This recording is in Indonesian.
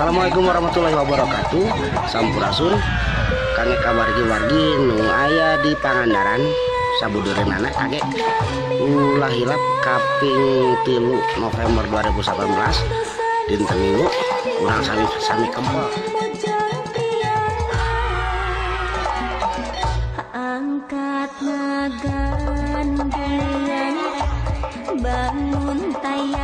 Assalamualaikum warahmatullahi wabarakatuh. Sampurasun. Kangge kabargi wargi nu aya di Pangandaran sabudureunana kage ulah hilap kaping 3 November 2018 dinten Minggu urang sami kempel. Angkat nagan bulan bangun tayang